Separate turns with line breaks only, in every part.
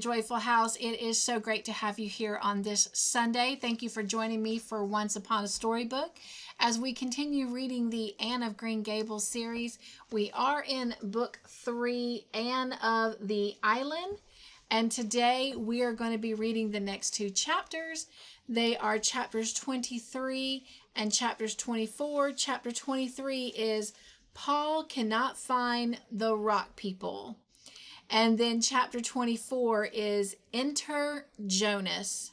Joyful House. It is so great to have you here on this Sunday. Thank you for joining me for Once Upon a Storybook. As we continue reading the Anne of Green Gables series, we are in Book 3, Anne of the Island. And today we are going to be reading the next two chapters. They are chapters 23 and chapters 24. Chapter 23 is Paul Cannot Find the Rock People. And then chapter 24 is Enter Jonas.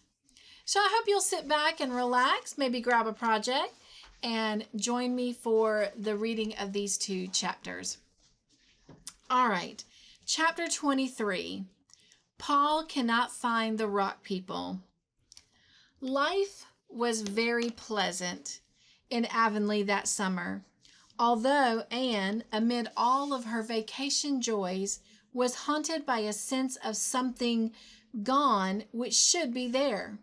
So I hope you'll sit back and relax, maybe grab a project, and join me for the reading of these two chapters. All right, chapter 23, Paul Cannot Find the Rock People. Life was very pleasant in Avonlea that summer, although Anne, amid all of her vacation joys, was haunted by a sense of something gone which should be there.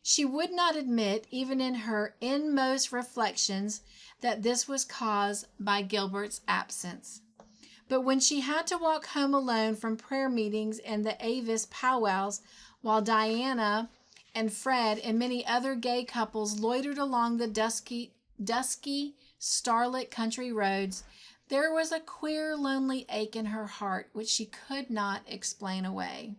She would not admit, even in her inmost reflections, that this was caused by Gilbert's absence. But when she had to walk home alone from prayer meetings and the Avis powwows, while Diana and Fred and many other gay couples loitered along the dusky, starlit country roads, there was a queer, lonely ache in her heart which she could not explain away.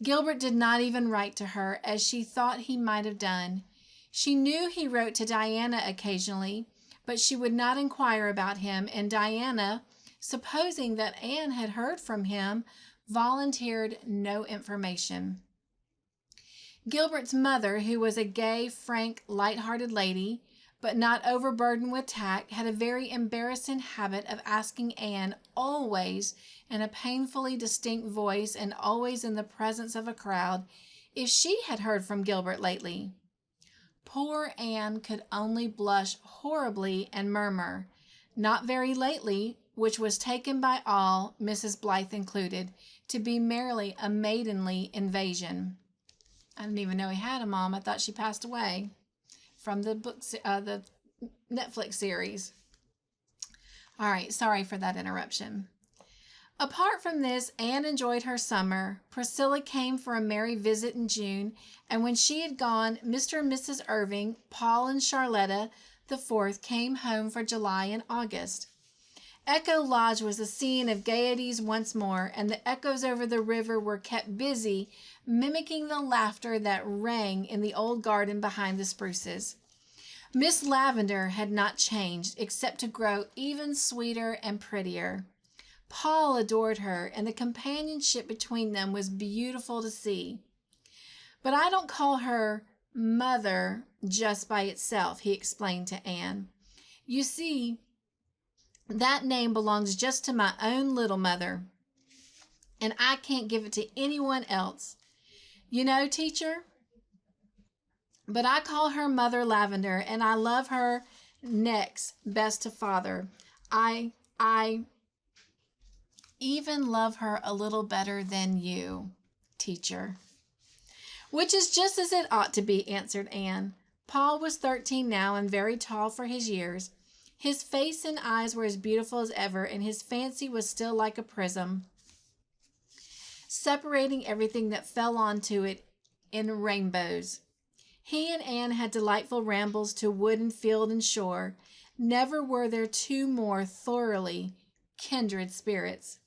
Gilbert did not even write to her, as she thought he might have done. She knew he wrote to Diana occasionally, but she would not inquire about him, and Diana, supposing that Anne had heard from him, volunteered no information. Gilbert's mother, who was a gay, frank, light-hearted lady, but not overburdened with tact, had a very embarrassing habit of asking Anne, always in a painfully distinct voice and always in the presence of a crowd, if she had heard from Gilbert lately. Poor Anne could only blush horribly and murmur, "Not very lately," which was taken by all, Mrs. Blythe included, to be merely a maidenly invasion. I didn't even know he had a mom. I thought she passed away from the the Netflix series. All right, sorry for that interruption. Apart from this, Anne enjoyed her summer. Priscilla came for a merry visit in June, and when she had gone, Mr. and Mrs. Irving, Paul and Charlotta the fourth came home for July and August. Echo Lodge was a scene of gaieties once more, and the echoes over the river were kept busy, mimicking the laughter that rang in the old garden behind the spruces. Miss Lavendar had not changed, except to grow even sweeter and prettier. Paul adored her, and the companionship between them was beautiful to see. "But I don't call her Mother just by itself," he explained to Anne. "You see, that name belongs just to my own little mother, and I can't give it to anyone else. You know, teacher? But I call her Mother Lavendar, and I love her next best to Father. I even love her a little better than you, teacher." "Which is just as it ought to be," answered Anne. Paul was 13 now and very tall for his years. His face and eyes were as beautiful as ever, and his fancy was still like a prism, separating everything that fell onto it in rainbows. He and Anne had delightful rambles to wood and field and shore. Never were there two more thoroughly kindred spirits.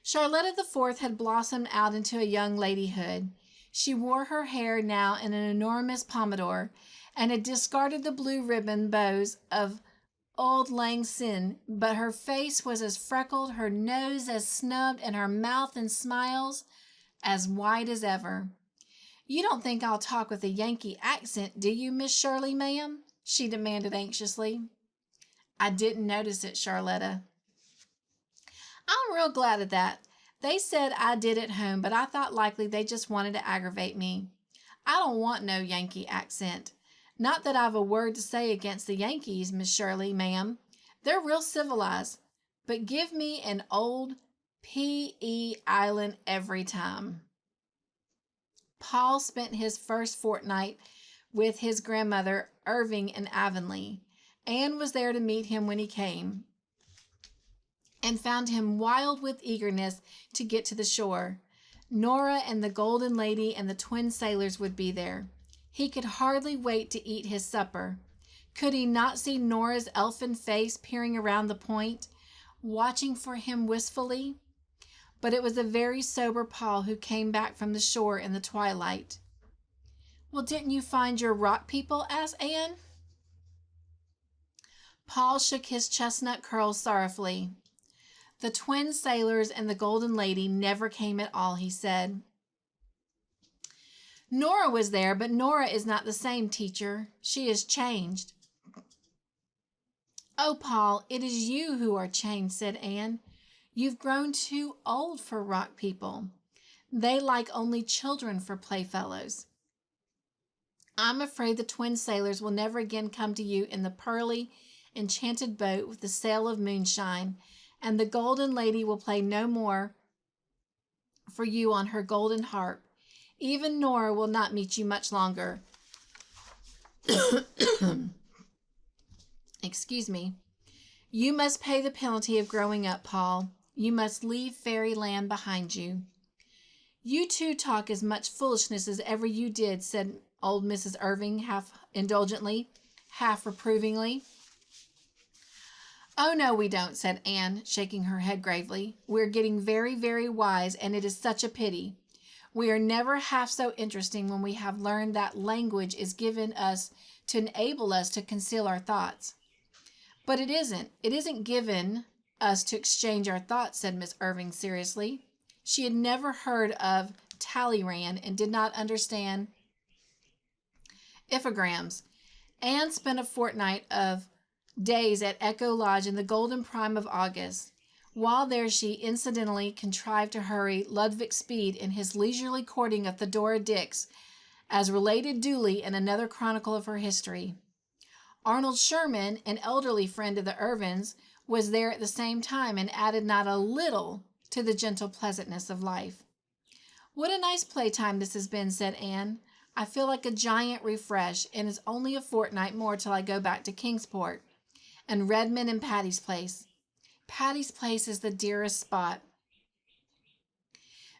Charlotta the Fourth had blossomed out into a young ladyhood. She wore her hair now in an enormous pompadour, and had discarded the blue ribbon bows of Auld Lang Syne, but her face was as freckled, her nose as snubbed, and her mouth and smiles as wide as ever. "You don't think I'll talk with a Yankee accent, do you, Miss Shirley, ma'am?" she demanded anxiously. "I didn't notice it, Charlotta." "I'm real glad of that. They said I did at home, but I thought likely they just wanted to aggravate me. I don't want no Yankee accent. Not that I've a word to say against the Yankees, Miss Shirley, ma'am. They're real civilized. But give me an old P.E. Island every time." Paul spent his first fortnight with his grandmother, Irving, in Avonlea. Anne was there to meet him when he came, and found him wild with eagerness to get to the shore. Nora and the Golden Lady and the twin sailors would be there. He could hardly wait to eat his supper. Could he not see Nora's elfin face peering around the point, watching for him wistfully? But it was a very sober Paul who came back from the shore in the twilight. "Well, didn't you find your rock people?" asked Anne. Paul shook his chestnut curls sorrowfully. "The twin sailors and the Golden Lady never came at all," he said. "Nora was there, but Nora is not the same, teacher. She is changed." "Oh, Paul, it is you who are changed," said Anne. "You've grown too old for rock people. They like only children for playfellows. I'm afraid the twin sailors will never again come to you in the pearly, enchanted boat with the sail of moonshine, and the Golden Lady will play no more for you on her golden harp. Even Nora will not meet you much longer." Excuse me. "You must pay the penalty of growing up, Paul. You must leave fairyland behind you." "You two talk as much foolishness as ever you did," said old Mrs. Irving, half indulgently, half reprovingly. "Oh, no, we don't," said Anne, shaking her head gravely. "We're getting very, very wise, and it is such a pity. We are never half so interesting when we have learned that language is given us to enable us to conceal our thoughts." "But it isn't. It isn't given us to exchange our thoughts," said Miss Irving seriously. She had never heard of Talleyrand and did not understand iphograms. Anne spent a fortnight of days at Echo Lodge in the golden prime of August. While there she incidentally contrived to hurry Ludwig Speed in his leisurely courting of Theodora Dix, as related duly in another chronicle of her history. Arnold Sherman, an elderly friend of the Irvins, was there at the same time and added not a little to the gentle pleasantness of life. "What a nice playtime this has been," said Anne. "I feel like a giant refreshed, and it's only a fortnight more till I go back to Kingsport, and Redmond and Patty's Place. Patty's Place is the dearest spot.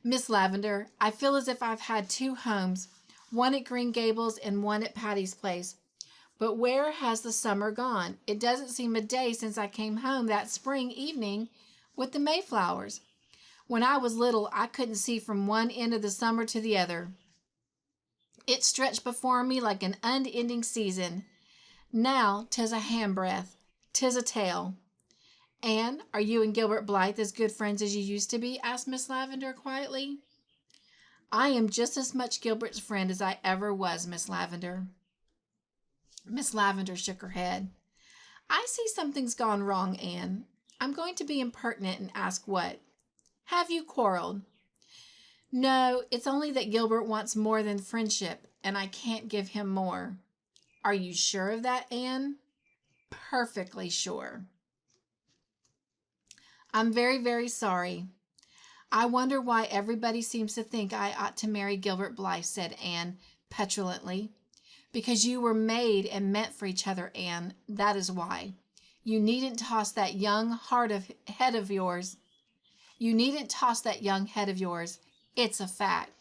Miss Lavendar, I feel as if I've had two homes, one at Green Gables and one at Patty's Place. But where has the summer gone? It doesn't seem a day since I came home that spring evening with the Mayflowers. When I was little, I couldn't see from one end of the summer to the other. It stretched before me like an unending season. Now 'tis a handbreadth, 'tis a tale." "Anne, are you and Gilbert Blythe as good friends as you used to be?" asked Miss Lavendar quietly. "I am just as much Gilbert's friend as I ever was, Miss Lavendar." Miss Lavendar shook her head. "I see something's gone wrong, Anne. I'm going to be impertinent and ask what. Have you quarreled?" "No, it's only that Gilbert wants more than friendship, and I can't give him more." "Are you sure of that, Anne?" "Perfectly sure." "I'm very, very sorry. I wonder why everybody seems to think I ought to marry Gilbert Blythe," said Anne petulantly. "Because you were made and meant for each other, Anne. That is why. You needn't toss that young head of yours. It's a fact."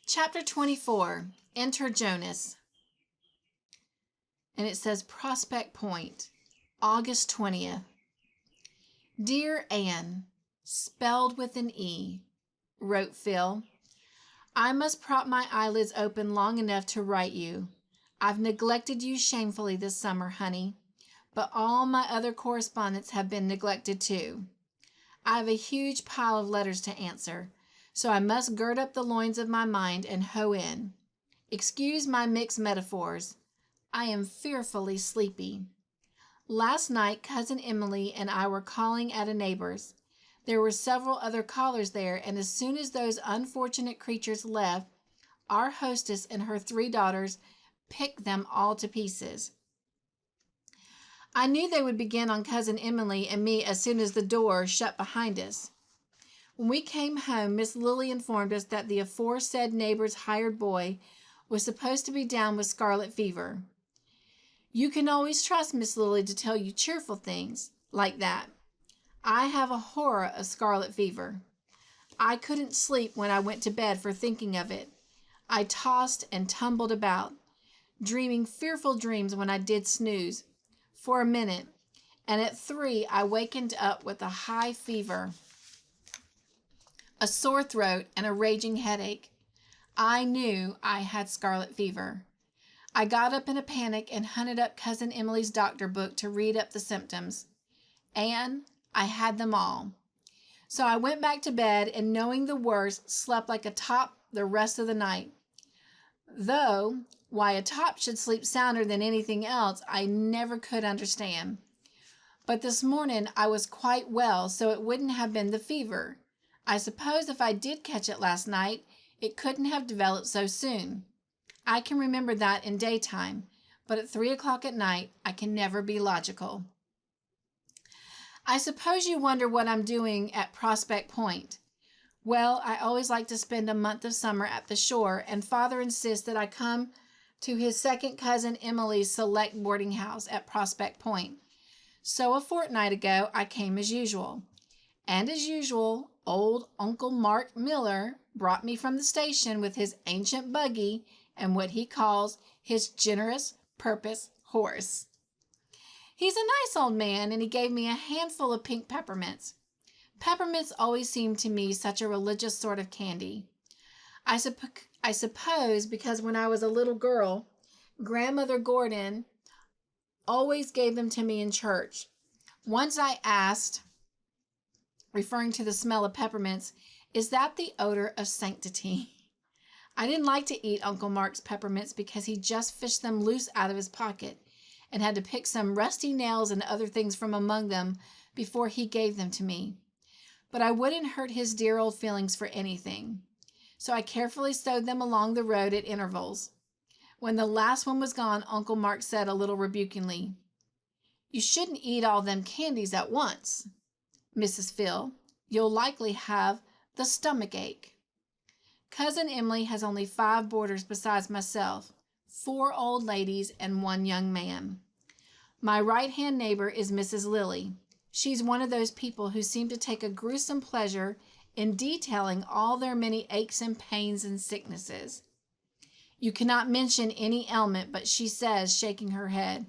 Chapter 24. Enter Jonas. And it says Prospect Point, August 20th. "Dear Anne," spelled with an E, wrote Phil, "I must prop my eyelids open long enough to write you. I've neglected you shamefully this summer, honey, but all my other correspondents have been neglected too. I have a huge pile of letters to answer, so I must gird up the loins of my mind and hoe in. Excuse my mixed metaphors. I am fearfully sleepy. Last night, Cousin Emily and I were calling at a neighbor's. There were several other callers there, and as soon as those unfortunate creatures left, our hostess and her 3 daughters picked them all to pieces. I knew they would begin on Cousin Emily and me as soon as the door shut behind us. When we came home, Miss Lily informed us that the aforesaid neighbor's hired boy was supposed to be down with scarlet fever. You can always trust Miss Lily to tell you cheerful things like that. I have a horror of scarlet fever. I couldn't sleep when I went to bed for thinking of it. I tossed and tumbled about, dreaming fearful dreams when I did snooze for a minute, and at 3 I wakened up with a high fever, a sore throat, and a raging headache. I knew I had scarlet fever. I got up in a panic and hunted up Cousin Emily's doctor book to read up the symptoms. And I had them all. So I went back to bed and, knowing the worst, slept like a top the rest of the night. Though why a top should sleep sounder than anything else, I never could understand. But this morning I was quite well, so it wouldn't have been the fever. I suppose if I did catch it last night, it couldn't have developed so soon. I can remember that in daytime, but at 3 o'clock at night, I can never be logical. I suppose you wonder what I'm doing at Prospect Point. Well, I always like to spend a month of summer at the shore, and Father insists that I come to his second cousin Emily's select boarding house at Prospect Point. So a fortnight ago, I came as usual. And as usual, old Uncle Mark Miller brought me from the station with his ancient buggy and what he calls his generous purpose horse. He's a nice old man, and he gave me a handful of pink peppermints. Peppermints always seemed to me such a religious sort of candy. I suppose because when I was a little girl, Grandmother Gordon always gave them to me in church. Once I asked, referring to the smell of peppermints, "Is that the odor of sanctity?" I didn't like to eat Uncle Mark's peppermints because he just fished them loose out of his pocket and had to pick some rusty nails and other things from among them before he gave them to me. But I wouldn't hurt his dear old feelings for anything. So I carefully stowed them along the road at intervals. When the last one was gone, Uncle Mark said a little rebukingly, "You shouldn't eat all them candies at once, Mrs. Phil. You'll likely have the stomach ache." Cousin Emily has only 5 boarders besides myself, 4 old ladies and 1 young man. My right-hand neighbor is Mrs. Lilly. She's one of those people who seem to take a gruesome pleasure in detailing all their many aches and pains and sicknesses. You cannot mention any ailment, but she says, shaking her head,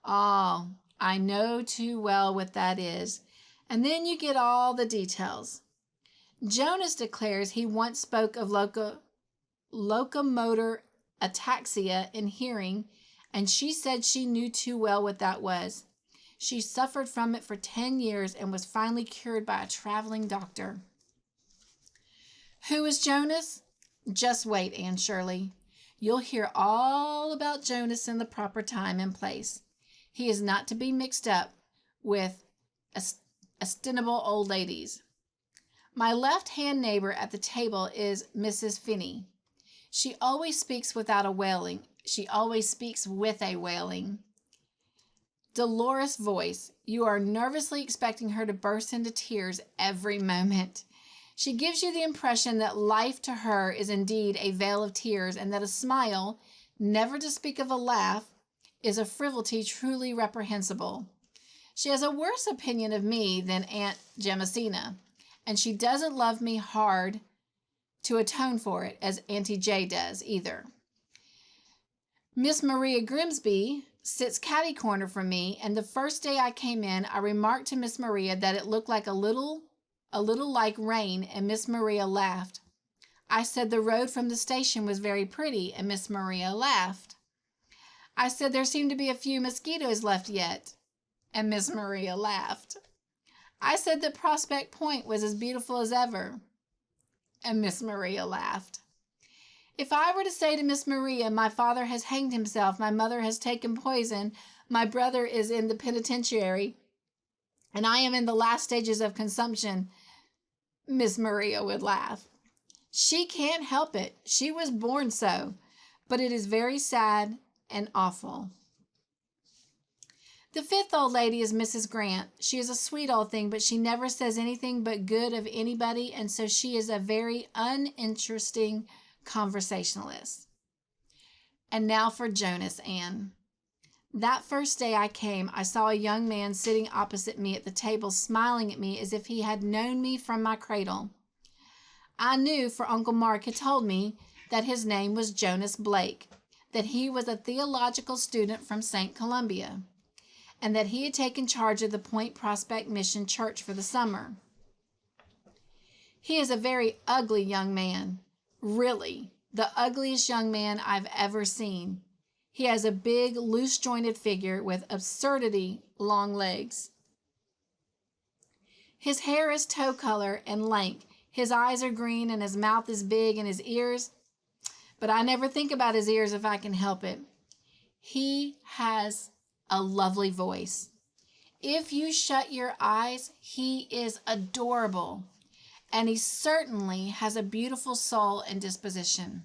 "Oh, I know too well what that is." And then you get all the details. Jonas declares he once spoke of locomotor ataxia in hearing, and she said she knew too well what that was. She suffered from it for 10 years and was finally cured by a traveling doctor. Who is Jonas? Just wait, Anne Shirley. You'll hear all about Jonas in the proper time and place. He is not to be mixed up with estimable old ladies. My left-hand neighbor at the table is Mrs. Finney. She always speaks without a wailing. She always speaks with a wailing, dolorous voice. You are nervously expecting her to burst into tears every moment. She gives you the impression that life to her is indeed a vale of tears, and that a smile, never to speak of a laugh, is a frivolity truly reprehensible. She has a worse opinion of me than Aunt Jamesina, and she doesn't love me hard to atone for it, as Auntie J does, either. Miss Maria Grimsby sits catty-corner from me, and the first day I came in, I remarked to Miss Maria that it looked like a little like rain, and Miss Maria laughed. I said the road from the station was very pretty, and Miss Maria laughed. I said there seemed to be a few mosquitoes left yet, and Miss Maria laughed. I said that Prospect Point was as beautiful as ever, and Miss Maria laughed. If I were to say to Miss Maria, my father has hanged himself, my mother has taken poison, my brother is in the penitentiary, and I am in the last stages of consumption, Miss Maria would laugh. She can't help it. She was born so, but it is very sad and awful. The 5th old lady is Mrs. Grant. She is a sweet old thing, but she never says anything but good of anybody, and so she is a very uninteresting conversationalist. And now for Jonas, Anne. That first day I came, I saw a young man sitting opposite me at the table, smiling at me as if he had known me from my cradle. I knew, for Uncle Mark had told me, that his name was Jonas Blake, that he was a theological student from St. Columbia, and that he had taken charge of the Point Prospect Mission Church for the summer. He is a very ugly young man, really, the ugliest young man I've ever seen. He has a big, loose-jointed figure with absurdly long legs. His hair is tow color and lank. His eyes are green and his mouth is big, and his ears, but I never think about his ears if I can help it. He has a lovely voice. If you shut your eyes, he is adorable, and he certainly has a beautiful soul and disposition.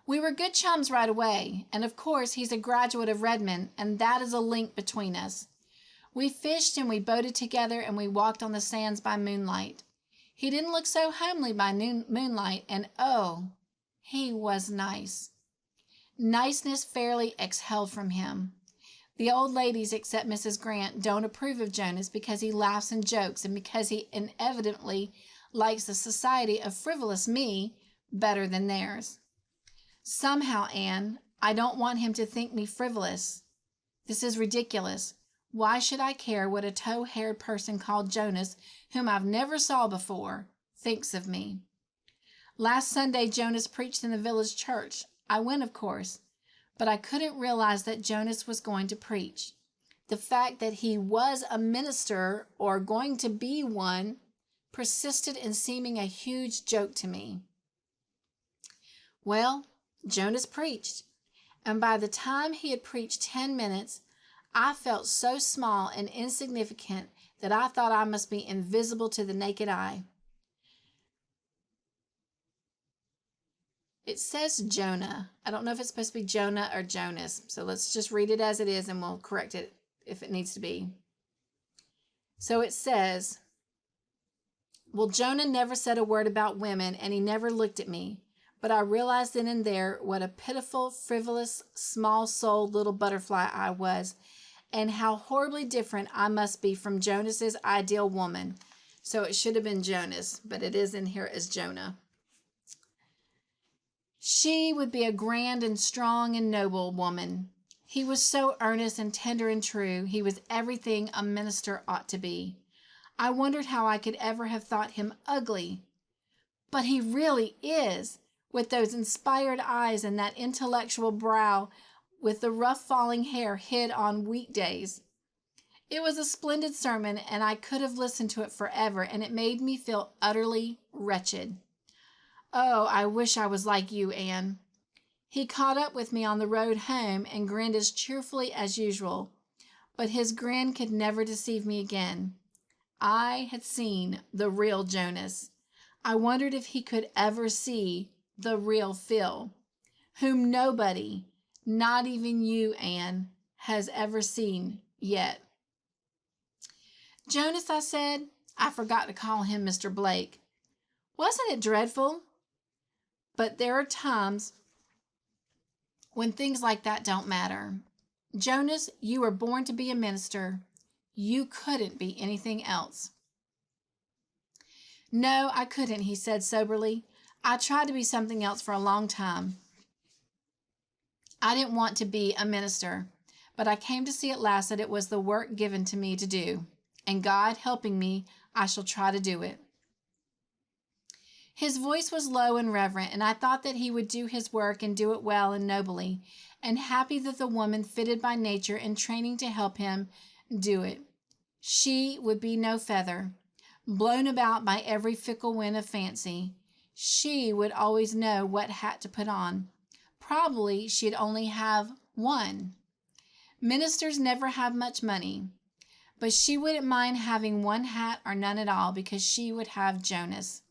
We were good chums right away, and of course he's a graduate of Redmond, and that is a link between us. We fished and we boated together, and we walked on the sands by moonlight. He didn't look so homely by moonlight, and oh, he was nice. Niceness fairly exhaled from him. The old ladies, except Mrs. Grant, don't approve of Jonas because he laughs and jokes, and because he inevitably likes the society of frivolous me better than theirs. Somehow, Anne, I don't want him to think me frivolous. This is ridiculous. Why should I care what a tow-haired person called Jonas, whom I've never saw before, thinks of me? Last Sunday, Jonas preached in the village church. I went, of course, but I couldn't realize that Jonas was going to preach. The fact that he was a minister or going to be one persisted in seeming a huge joke to me. Well, Jonas preached, and by the time he had preached 10 minutes, I felt so small and insignificant that I thought I must be invisible to the naked eye. It says Jonah. I don't know if it's supposed to be Jonah or Jonas, so let's just read it as it is and we'll correct it if it needs to be. So it says, well, Jonah never said a word about women, and he never looked at me, but I realized then and there what a pitiful, frivolous, small-souled little butterfly I was, and how horribly different I must be from Jonas's ideal woman. So it should have been Jonas, but it is in here as Jonah. She would be a grand and strong and noble woman. He was so earnest and tender and true. He was everything a minister ought to be. I wondered how I could ever have thought him ugly. But he really is, with those inspired eyes and that intellectual brow, with the rough falling hair hid on weekdays. It was a splendid sermon, and I could have listened to it forever, and it made me feel utterly wretched. Oh, I wish I was like you, Anne. He caught up with me on the road home and grinned as cheerfully as usual, but his grin could never deceive me again. I had seen the real Jonas. I wondered if he could ever see the real Phil, whom nobody, not even you, Anne, has ever seen yet. Jonas, I said. I forgot to call him Mr. Blake. Wasn't it dreadful? But there are times when things like that don't matter. Jonas, you were born to be a minister. You couldn't be anything else. No, I couldn't, he said soberly. I tried to be something else for a long time. I didn't want to be a minister, but I came to see at last that it was the work given to me to do, and God helping me, I shall try to do it. His voice was low and reverent, and I thought that he would do his work and do it well and nobly, and happy that the woman fitted by nature and training to help him do it. She would be no feather, blown about by every fickle wind of fancy. She would always know what hat to put on. Probably she'd only have one. Ministers never have much money, but she wouldn't mind having one hat or none at all because she would have Jonas.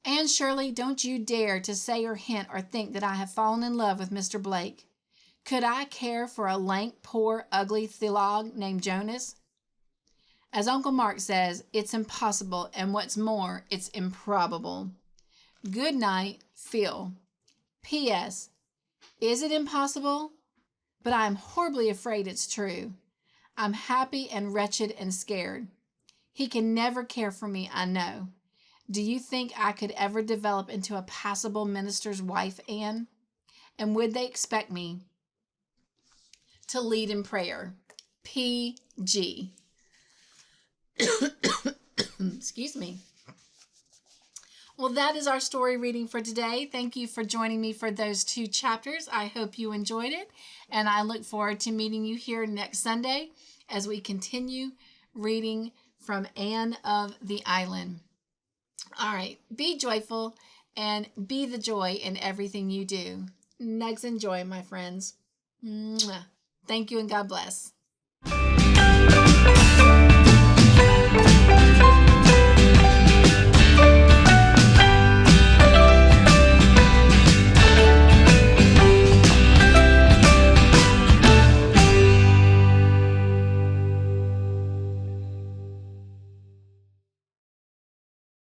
Anne Shirley, don't you dare to say or hint or think that I have fallen in love with Mr. Blake. Could I care for a lank, poor, ugly theologue named Jonas? As Uncle Mark says, it's impossible, and what's more, it's improbable. Good night, Phil. P.S. Is it impossible? But I am horribly afraid it's true. I'm happy and wretched and scared. He can never care for me, I know. Do you think I could ever develop into a passable minister's wife, Anne? And would they expect me to lead in prayer? PG. Excuse me. Well, that is our story reading for today. Thank you for joining me for those 2 chapters. I hope you enjoyed it, and I look forward to meeting you here next Sunday as we continue reading from Anne of the Island. All right, be joyful and be the joy in everything you do. Nugs and joy, my friends. Mwah. Thank you and God bless.